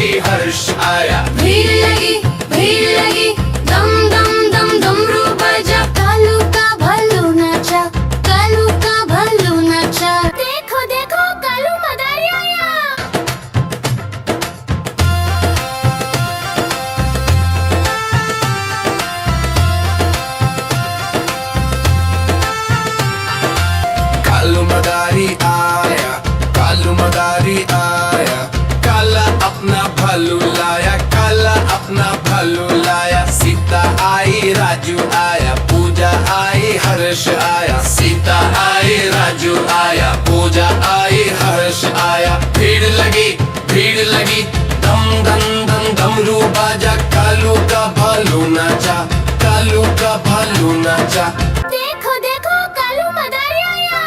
आई हर्ष आया। भीड़ लगी दम दम दम डमरू बजा, कालू का भालू नाचा, कालू का भालू नाचा। देखो देखो कालू मदारी आया। कालू मदारी आया, कालू मदारी आया, काला अपना भालू लाया, काला अपना भालू लाया। सीता आई राजू आया, पूजा आई हर्ष आया। सीता आई राजू आया, पूजा आई हर्ष आया। भीड़ लगी दम दम दम डमरू बाजा, कालू का भालू नाचा, कालू का भालू नाचा। देखो देखो कालू मदारी आया।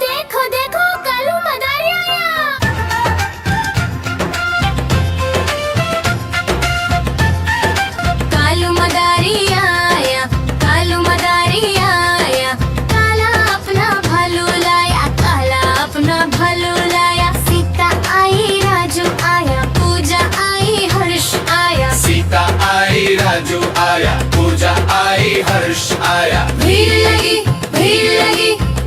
देखो देखो कालू मदारी आया। कालू मदारी आया, कालू मदारी आया, काला अपना भालू लाया, काला अपना भालू लाया। सीता आई राजू आया, पूजा आई हर्ष आया। सीता आई राजू आया, पूजा आई हर्ष आया। भीड़ लगी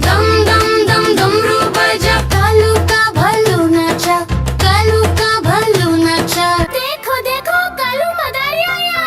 दम दम दम डमरू बजा, कालू का भालू नाचा, कालू का भालू नाचा। देखो देखो कालू मदारी आया।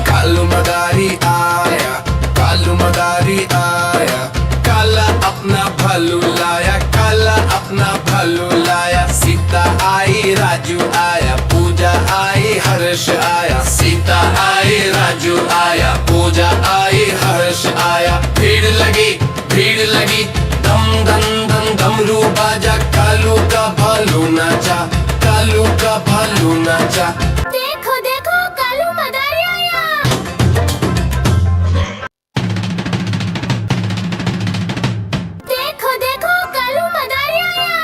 कालू मदारी आया, कालू मदारी आया, काला अपना भालू लाया, काला अपना भालू लाया। सीता आई राजू आया, पूजा आई हर्ष आया। सीता आई राजू आया, पूजा आई हर्ष आया। भीड़ लगी दम दम दम डमरू बाजा, कालू का भालू नाचा, कालू का भालू नाचा। देखो देखो कालू मदारी आया। देखो देखो कालू मदारी आया।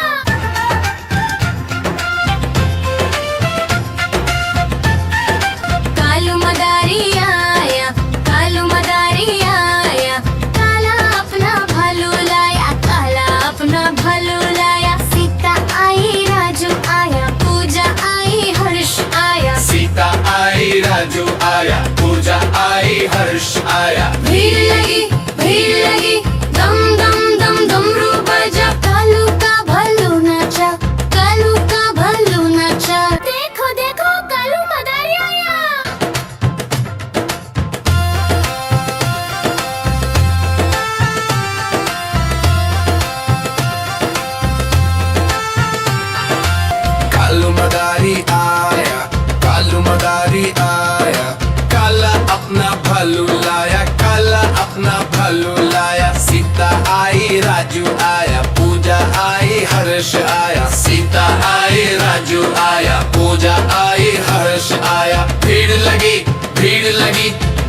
कालू मदारी आया, कालू मदारी आया, काला अपना भालू लाया, काला अपना भालू लाया। सीता आई राजू आया, पूजा आई हर्ष आया। सीता आई राजू आया, पूजा आई हर्ष आया। भीड़ लगी दम दम दम डमरू बजा, कालू का भालू नाचा, कालू का भालू नाचा। देखो देखो कालू मदारी आया। कालू मदारी आया, कालू मदारी आया, काला अपना भालू लाया, काला अपना भालू लाया। सीता आई राजू आया, पूजा आई हर्ष आया। सीता आई राजू आया, पूजा आई हर्ष आया। भीड़ लगी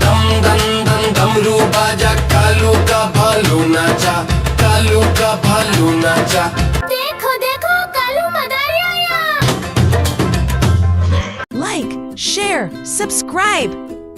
दम दम दम डमरू बाजा, कालू का भालू नाचा, कालू का भालू नाचा। देखो देखो कालू मदारी आया। Like, share, subscribe.